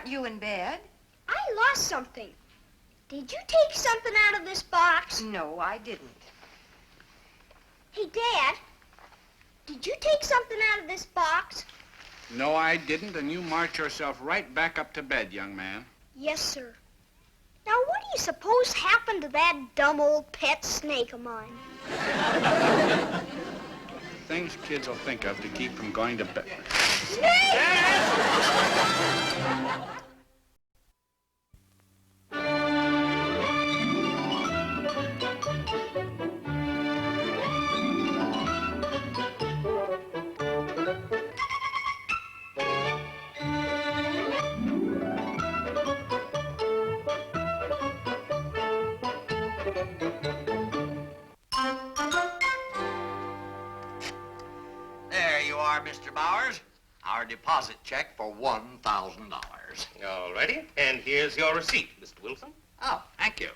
you in bed? I lost something. Did you take something out of this box? No, I didn't. Hey, Dad, did you take something out of this box? No, I didn't, and you march yourself right back up to bed, young man. Yes, sir. Now, what do you suppose happened to that dumb old pet snake of mine? Things kids will think of to keep from going to bed. Snake! There you are, Mr. Bowers. Our deposit check for $1,000. All righty. And here's your receipt, Mr. Wilson. Oh, thank you.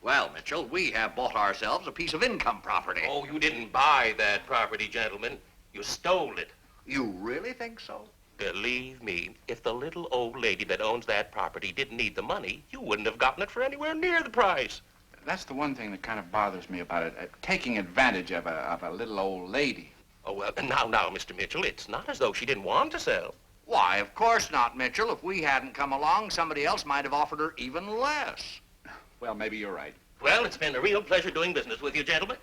Well, Mitchell, we have bought ourselves a piece of income property. Oh, you didn't buy that property, gentlemen. You stole it. You really think so? Believe me, if the little old lady that owns that property didn't need the money, you wouldn't have gotten it for anywhere near the price. That's the one thing that kind of bothers me about it, taking advantage of a little old lady. Oh, well, now, Mr. Mitchell, it's not as though she didn't want to sell. Why, of course not, Mitchell. If we hadn't come along, somebody else might have offered her even less. Well, maybe you're right. Well, it's been a real pleasure doing business with you, gentlemen.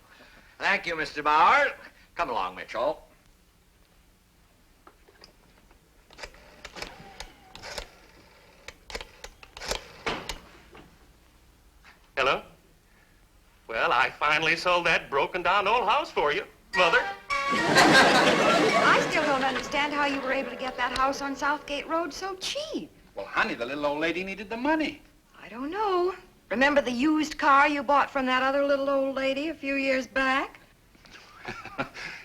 Thank you, Mr. Bowers. Come along, Mitchell. Hello? Well, I finally sold that broken-down old house for you, Mother. I still don't understand how you were able to get that house on Southgate Road so cheap. Well, honey, the little old lady needed the money. I don't know. Remember the used car you bought from that other little old lady a few years back?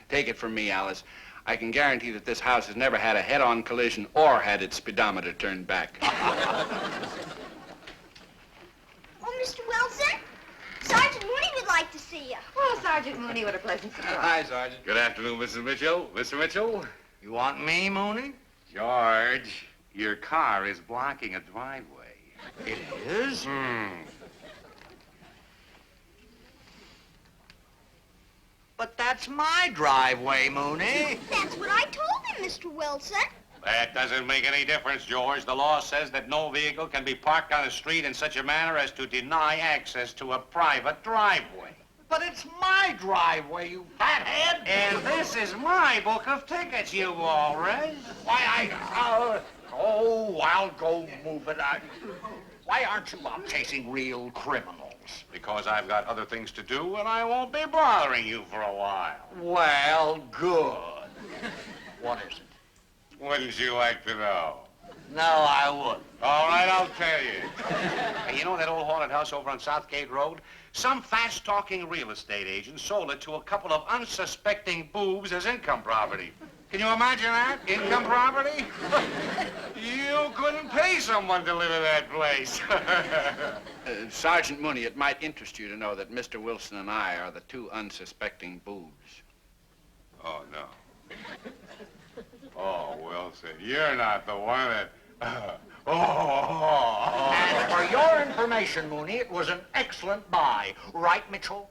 Take it from me, Alice. I can guarantee that this house has never had a head-on collision or had its speedometer turned back. Oh, Mr. Wilson, Sergeant Mooney would like to see you. Well, Sergeant Mooney, what a pleasant surprise. Hi, Sergeant. Good afternoon, Mrs. Mitchell. Mr. Mitchell? You want me, Mooney? George, your car is blocking a driveway. It is? But that's my driveway, Mooney. That's what I told him, Mr. Wilson. That doesn't make any difference, George. The law says that no vehicle can be parked on the street in such a manner as to deny access to a private driveway. But it's my driveway, you fathead. And this is my book of tickets, you walrus. Why, I'll go move it. Why aren't you out chasing real criminals? Because I've got other things to do, and I won't be bothering you for a while. Well, good. What is it? Wouldn't you like to know? No, I wouldn't. All right, I'll tell you. Hey, you know that old haunted house over on Southgate Road? Some fast-talking real estate agent sold it to a couple of unsuspecting boobs as income property. Can you imagine that? Income property? You couldn't pay someone to live in that place. Sergeant Mooney, it might interest you to know that Mr. Wilson and I are the two unsuspecting boobs. Oh, no. Oh, Wilson, you're not the one that... And for your information, Mooney, it was an excellent buy. Right, Mitchell?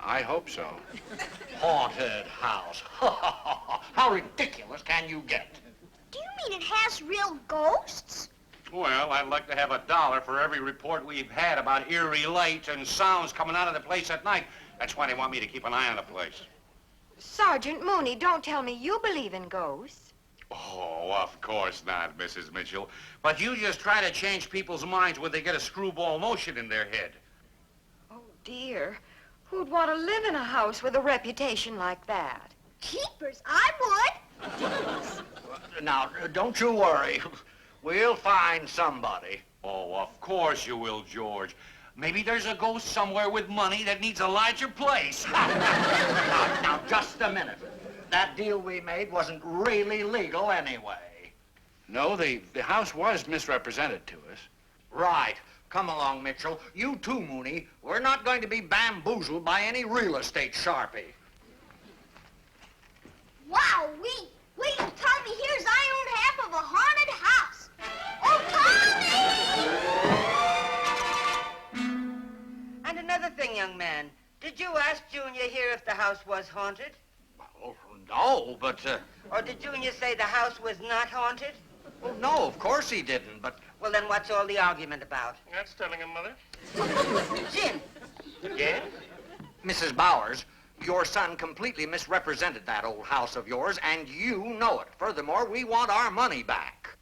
I hope so. Haunted house. How ridiculous can you get? Do you mean it has real ghosts? Well, I'd like to have $1 for every report we've had about eerie lights and sounds coming out of the place at night. That's why they want me to keep an eye on the place. Sergeant Mooney, don't tell me you believe in ghosts. Oh, of course not, Mrs. Mitchell. But you just try to change people's minds when they get a screwball notion in their head. Oh, dear. Who'd want to live in a house with a reputation like that? Keepers, I would. Now, don't you worry. We'll find somebody. Oh, of course you will, George. Maybe there's a ghost somewhere with money that needs a larger place. Now, just a minute. That deal we made wasn't really legal anyway. No, the house was misrepresented to us. Right. Come along, Mitchell. You too, Mooney. We're not going to be bamboozled by any real estate sharpie. Wow, wait till Tommy hears I own half of a haunted house. hear if the house was haunted? Well, no, but, Or did Junior say the house was not haunted? well, no, of course he didn't, but... Well, then what's all the argument about? That's telling him, Mother. Jim, Yeah? Mrs. Bowers, your son completely misrepresented that old house of yours, and you know it. Furthermore, we want our money back.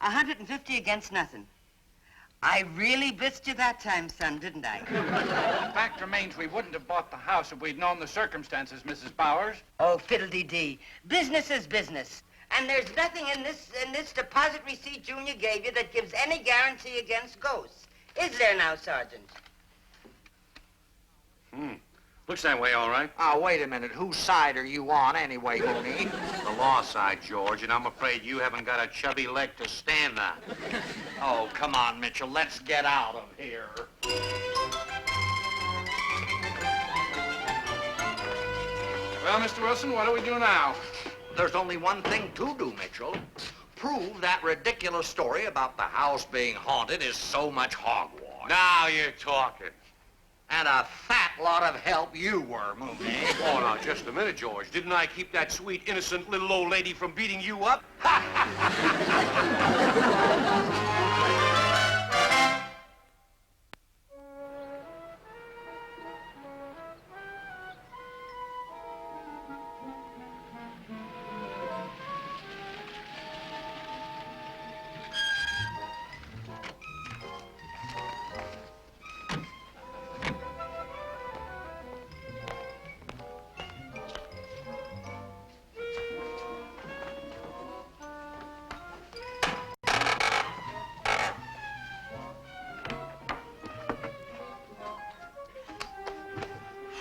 150 against nothing. I really blitzed you that time, son, didn't I? The fact remains we wouldn't have bought the house if we'd known the circumstances, Mrs. Bowers. Oh, fiddle-dee-dee. Business is business. And there's nothing in this deposit receipt Junior gave you that gives any guarantee against ghosts. Is there now, Sergeant? Looks that way, all right. Oh, wait a minute. Whose side are you on anyway, Mooney? The law side, George, and I'm afraid you haven't got a chubby leg to stand on. Oh, come on, Mitchell. Let's get out of here. Well, Mr. Wilson, what do we do now? There's only one thing to do, Mitchell. Prove that ridiculous story about the house being haunted is so much hogwash. Now you're talking. And a fat lot of help you were, Mooney. Oh, now, just a minute, George. Didn't I keep that sweet, innocent little old lady from beating you up?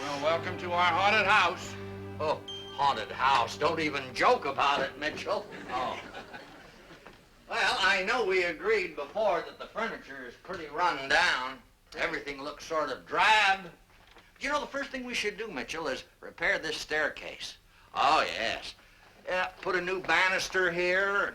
Well, welcome to our haunted house. Oh, haunted house. Don't even joke about it, Mitchell. Oh. Well, I know we agreed before that the furniture is pretty run down. Everything looks sort of drab. But you know, the first thing we should do, Mitchell, is repair this staircase. Oh, yes. Yeah, put a new banister here.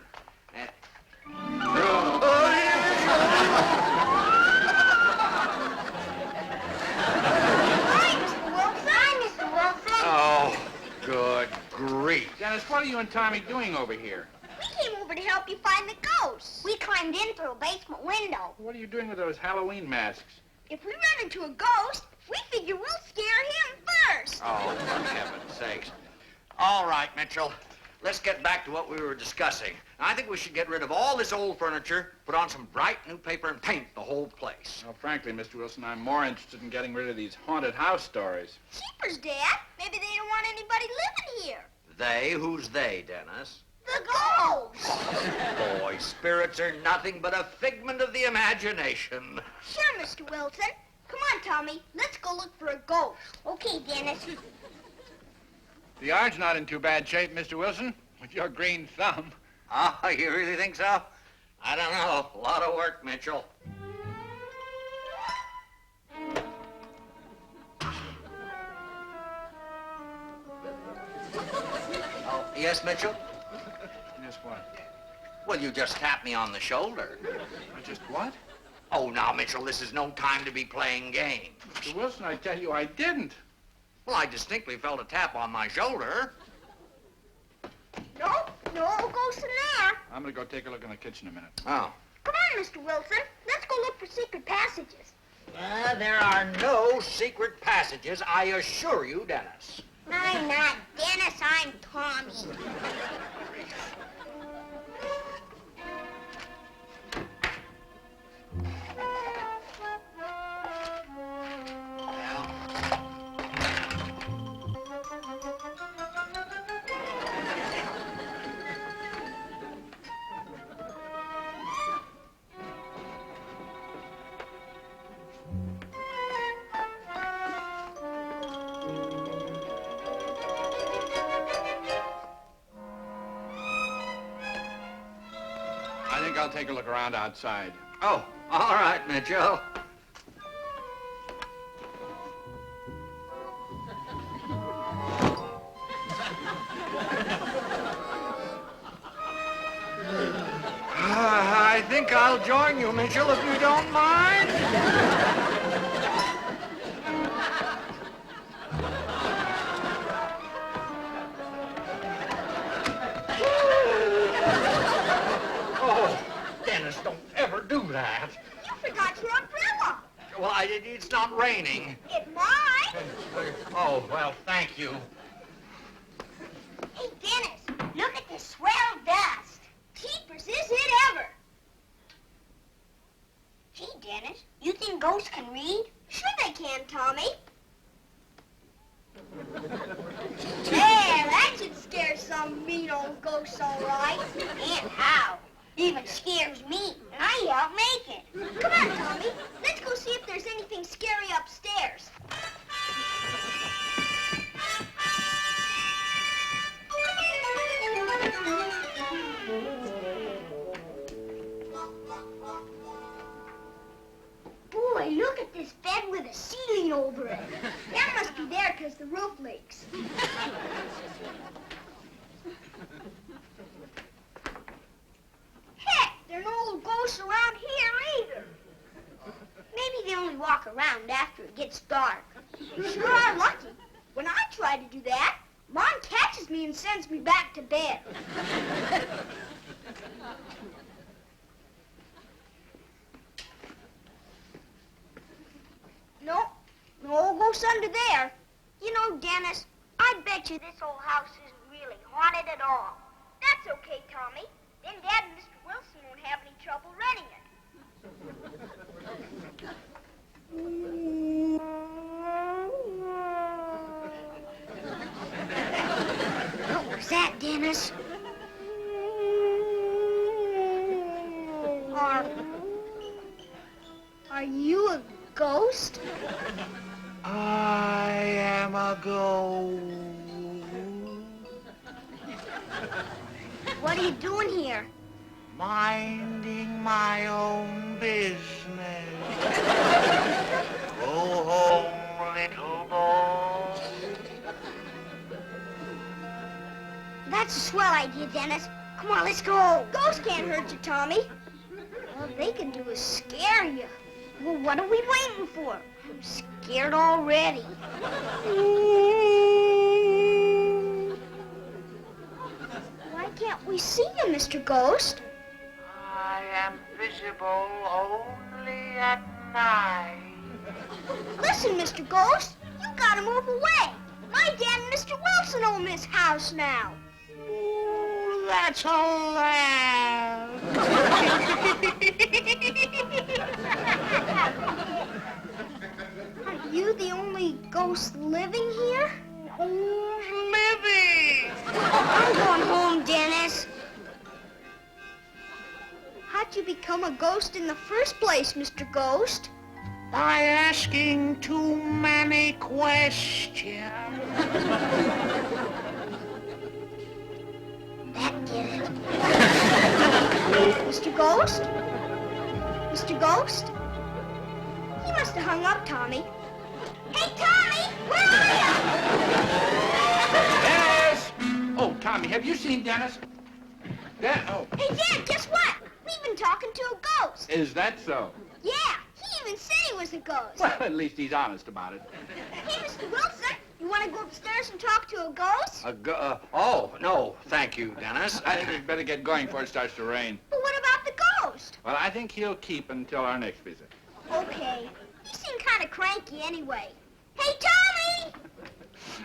Oh, good grief. Dennis, what are you and Tommy doing over here? We came over to help you find the ghost. We climbed in through a basement window. What are you doing with those Halloween masks? If we run into a ghost, we figure we'll scare him first. Oh, for heaven's sakes. All right, Mitchell. Let's get back to what we were discussing. I think we should get rid of all this old furniture, put on some bright new paper, and paint the whole place. Well, frankly, Mr. Wilson, I'm more interested in getting rid of these haunted house stories. Jeepers, Dad. Maybe they don't want anybody living here. They? Who's they, Dennis? The ghost. Boy, spirits are nothing but a figment of the imagination. Sure, Mr. Wilson. Come on, Tommy. Let's go look for a ghost. Okay, Dennis. The yard's not in too bad shape, Mr. Wilson, with your green thumb. Oh, you really think so? I don't know. A lot of work, Mitchell. Oh, yes, Mitchell? Yes, what? Well, you just tapped me on the shoulder. Just what? Oh, now, Mitchell, this is no time to be playing games. Mr. Wilson, I tell you, I didn't. Well, I distinctly felt a tap on my shoulder. Nope, no ghost in there. I'm gonna go take a look in the kitchen a minute. Oh. Come on, Mr. Wilson. Let's go look for secret passages. There are no secret passages, I assure you, Dennis. I'm not Dennis, I'm Tommy. I think I'll take a look around outside. Oh, all right, Mitchell. I think I'll join you, Mitchell, if you don't mind. Dennis, don't ever do that. You forgot your umbrella. Well, it's not raining. It might. Oh, well, thank you. Hey, Dennis, look at this swell dust. Keepers, is it ever? Hey, Dennis, you think ghosts can read? Sure they can, Tommy. Yeah, that should scare some mean old ghosts, all right. And how? Even scares me, and I help make it. Come on, Tommy. Let's go see if there's anything scary upstairs. Boy, look at this bed with a ceiling over it. That must be there because the roof leaks. Heck, there are no ghosts around here either. Maybe they only walk around after it gets dark. You sure are lucky. When I try to do that, Mom catches me and sends me back to bed. No ghosts under there. You know, Dennis, I bet you this old house isn't really haunted at all. That's okay, Tommy. Then Dad and Mr. Wilson won't have any trouble renting it. What was that, Dennis? Are you a ghost? I am a ghost. What are you doing here? Minding my own business. Go home, little boy. That's a swell idea, Dennis. Come on, let's go. Ghosts can't hurt you, Tommy. All they can do is scare you. Well, what are we waiting for? I'm scared already. Why can't we see you, Mr. Ghost? I am visible only at night. Listen, Mr. Ghost, you gotta move away. My dad and Mr. Wilson own this house now. Ooh, that's a laugh. Are you the only ghost living here? Who's living? I'm going home, Dennis. How'd you become a ghost in the first place, Mr. Ghost? By asking too many questions. That did it. Mr. Ghost? Mr. Ghost? He must have hung up, Tommy. Hey, Tommy! Where are Dennis! Oh, Tommy, have you seen Dennis? you? Hey, Dad, guess what? We've been talking to a ghost. Is that so? Yeah, he even said he was a ghost. Well, at least he's honest about it. Hey, Mr. Wilson, you want to go upstairs and talk to a ghost? Oh, no, thank you, Dennis. I think we'd better get going before it starts to rain. But what about the ghost? Well, I think he'll keep until our next visit. Okay. He seemed kind of cranky anyway. Hey, Tommy!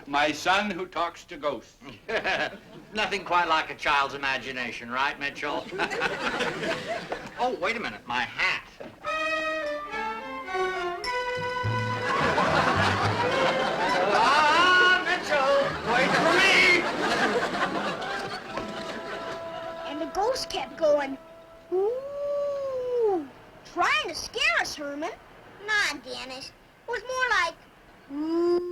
My son who talks to ghosts. Nothing quite like a child's imagination, right, Mitchell? Oh, wait a minute, my hat. Mitchell, wait for me! And the ghost kept going, ooh, trying to scare us, Herman. Nah, Dennis. It was more like, ooh.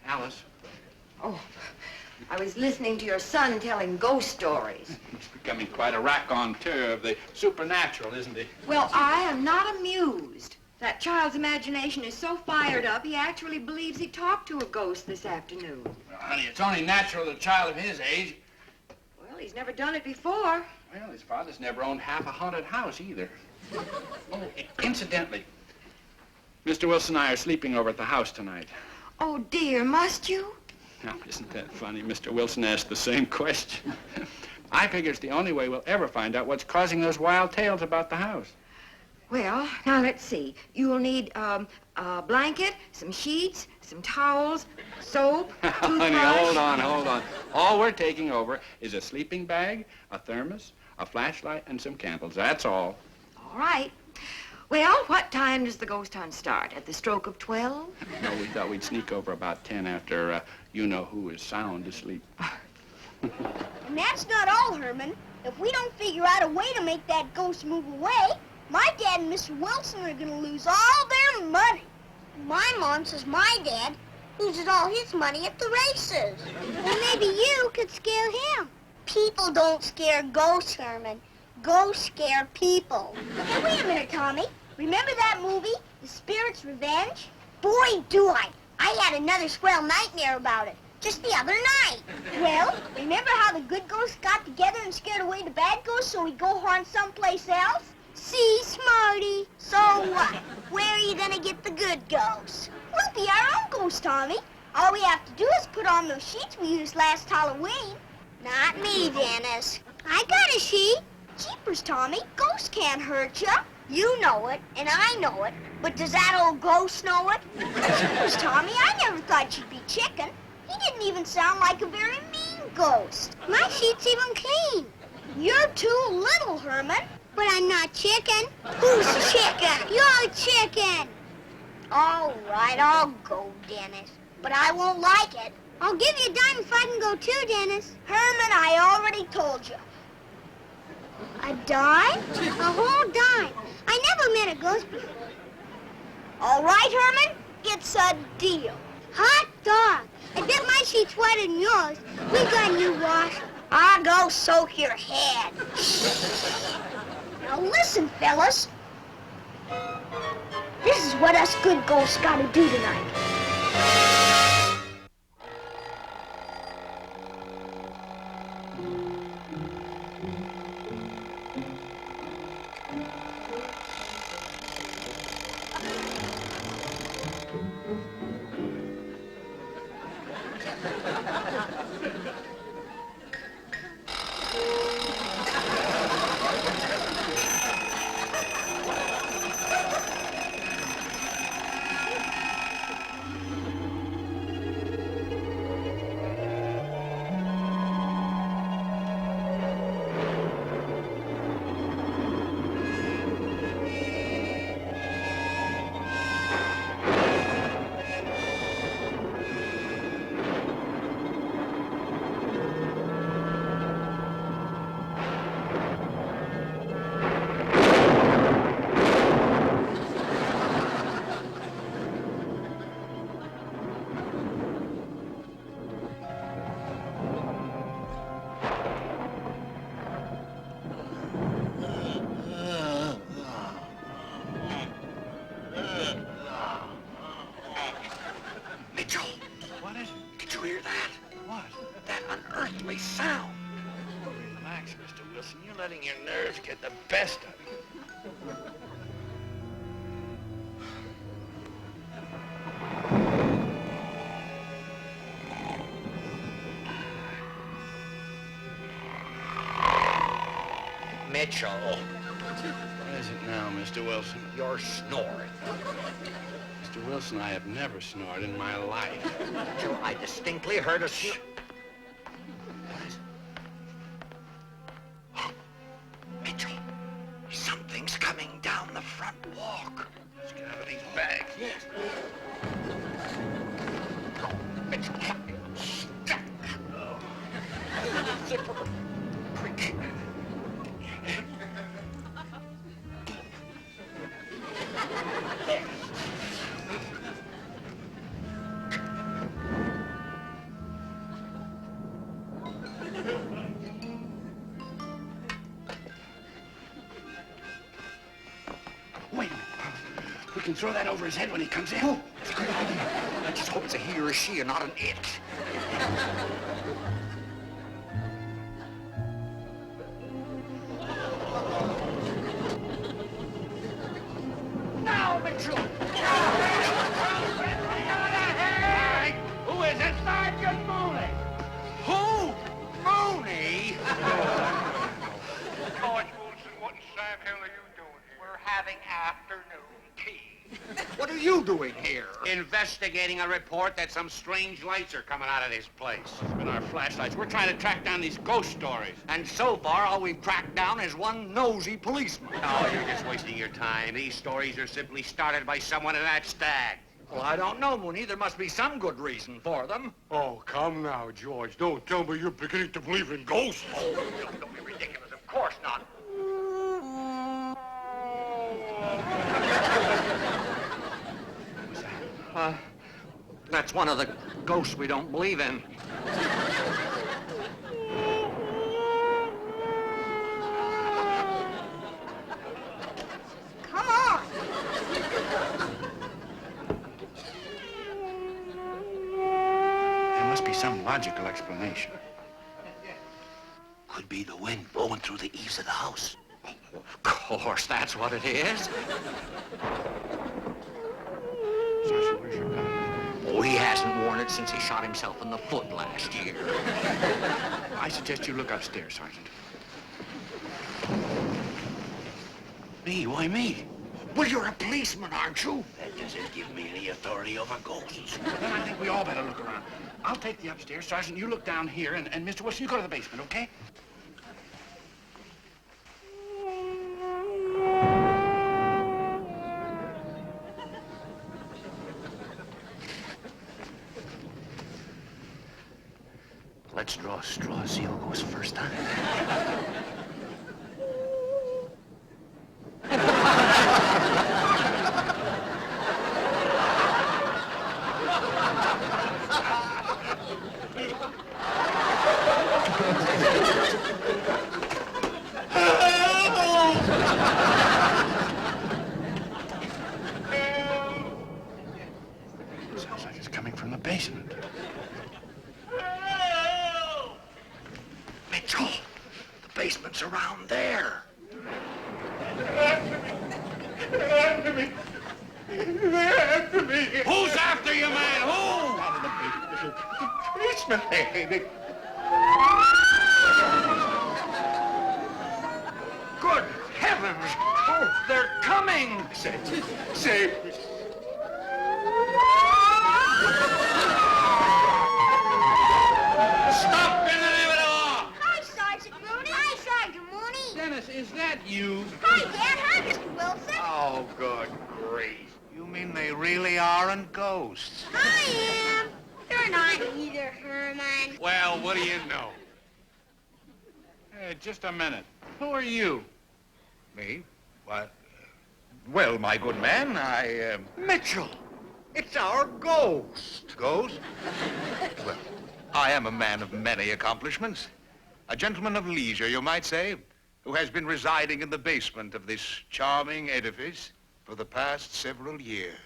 Alice, Oh, I was listening to your son telling ghost stories. He's becoming quite a raconteur of the supernatural, isn't he? Well, I am not amused. That child's imagination is so fired up, he actually believes he talked to a ghost this afternoon. Well, honey, it's only natural that a child of his age. Well, he's never done it before. Well, his father's never owned half a haunted house either. Oh, incidentally, Mr. Wilson and I are sleeping over at the house tonight. Oh, dear, must you? Now, isn't that funny? Mr. Wilson asked the same question. I figure it's the only way we'll ever find out what's causing those wild tales about the house. Well, now let's see. You will need a blanket, some sheets, some towels, soap, toothbrush. Honey, hold on. All we're taking over is a sleeping bag, a thermos, a flashlight, and some candles. That's all. All right. Well, what time does the ghost hunt start? At the stroke of 12? No, we thought we'd sneak over about 10 after you-know-who is sound asleep. And that's not all, Herman. If we don't figure out a way to make that ghost move away, my dad and Mr. Wilson are going to lose all their money. My mom says my dad loses all his money at the races. Well, maybe you could scare him. People don't scare ghosts, Herman. Ghosts scare people. Hey, wait a minute, Tommy. Remember that movie, The Spirit's Revenge? Boy, do I. I had another swell nightmare about it just the other night. Well, remember how the good ghosts got together and scared away the bad ghosts so we'd go haunt someplace else? See, Smarty. So what? Where are you gonna get the good ghosts? We'll be our own ghosts, Tommy. All we have to do is put on those sheets we used last Halloween. Not me, Dennis. I got a sheet. Jeepers, Tommy. Ghosts can't hurt you. You know it, and I know it. But does that old ghost know it? Jeepers, Tommy, I never thought you'd be chicken. He didn't even sound like a very mean ghost. My sheet's even clean. You're too little, Herman. But I'm not chicken. Who's chicken? You're chicken. All right, I'll go, Dennis. But I won't like it. I'll give you a dime if I can go too, Dennis. Herman, I already told you. A dime? A whole dime. I never met a ghost before. All right, Herman, it's a deal. Hot dog. I bet my sheet's wetter than yours. We got a new washer. I'll go soak your head. Now listen, fellas. This is what us good ghosts gotta do tonight. Sound. Relax, Mr. Wilson. You're letting your nerves get the best of you. Mitchell. What is it now, Mr. Wilson? You're snoring. Mr. Wilson, I have never snored in my life. Mitchell, I distinctly heard a snore. Mitchell, something's coming down the front walk. It's got out of these bags. Yes. Mitchell, stop. Zipper. Quick. Wait a minute. We can throw that over his head when he comes in. Oh, that's a great idea. I just hope it's a he or a she and not an it. Now, Mitchell! Who is it? Sergeant, move! having afternoon tea. What are you doing here? Investigating a report that some strange lights are coming out of this place. With our flashlights, we're trying to track down these ghost stories. And so far, all we've tracked down is one nosy policeman. No, you're just wasting your time. These stories are simply started by someone in that stag. Well, I don't know, Mooney. There must be some good reason for them. Oh, come now, George. Don't tell me you're beginning to believe in ghosts. Oh, don't be ridiculous. Of course not. That's one of the ghosts we don't believe in. Come on. There must be some logical explanation. Could be the wind blowing through the eaves of the house. Of course, that's what it is. Sergeant, where's your gun? Oh, he hasn't worn it since he shot himself in the foot last year. I suggest you look upstairs, Sergeant. Me? Why me? Well, you're a policeman, aren't you? That doesn't give me any authority over ghosts. Then I think we all better look around. I'll take the upstairs. Sergeant, you look down here, and Mr. Wilson, you go to the basement, okay? Let's draw a straw, see who goes first, huh? Sounds like it's coming from the basement. Mitchell, the basement's around there. After me! After me! Who's after you, man? Who? Out of the basement. Policeman. Good heavens! Oh, they're coming! Save me. Stop in the name of the law! Hi, Sergeant Mooney. Hi, Sergeant Mooney. Dennis, is that you? Hi, Dad. Hi, Mr. Wilson. Oh, good grief. You mean they really aren't ghosts? I am. You're not either, Herman. Well, what do you know? Hey, just a minute. Who are you? Me? What? Well, my good man, I, Mitchell, it's our ghost. Ghost? Well, I am a man of many accomplishments. A gentleman of leisure, you might say, who has been residing in the basement of this charming edifice for the past several years.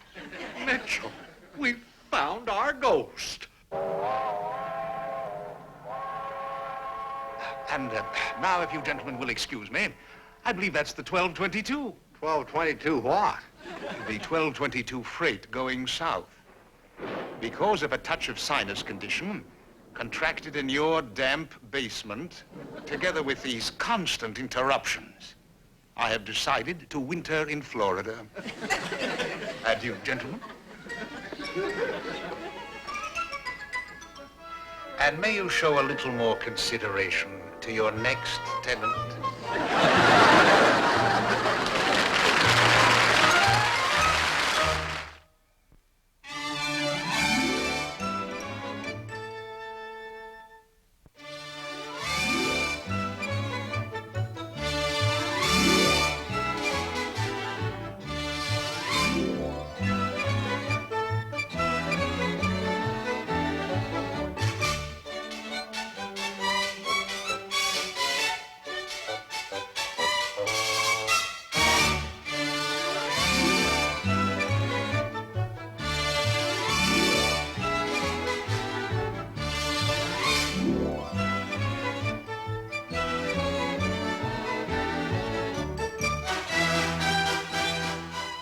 Mitchell, we found our ghost. And now, if you gentlemen will excuse me, I believe that's the 1222. 1222 what? The 1222 freight going south. Because of a touch of sinus condition, contracted in your damp basement, together with these constant interruptions, I have decided to winter in Florida. Adieu, gentlemen. And may you show a little more consideration to your next tenant.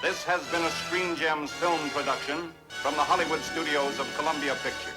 This has been a Screen Gems film production from the Hollywood studios of Columbia Pictures.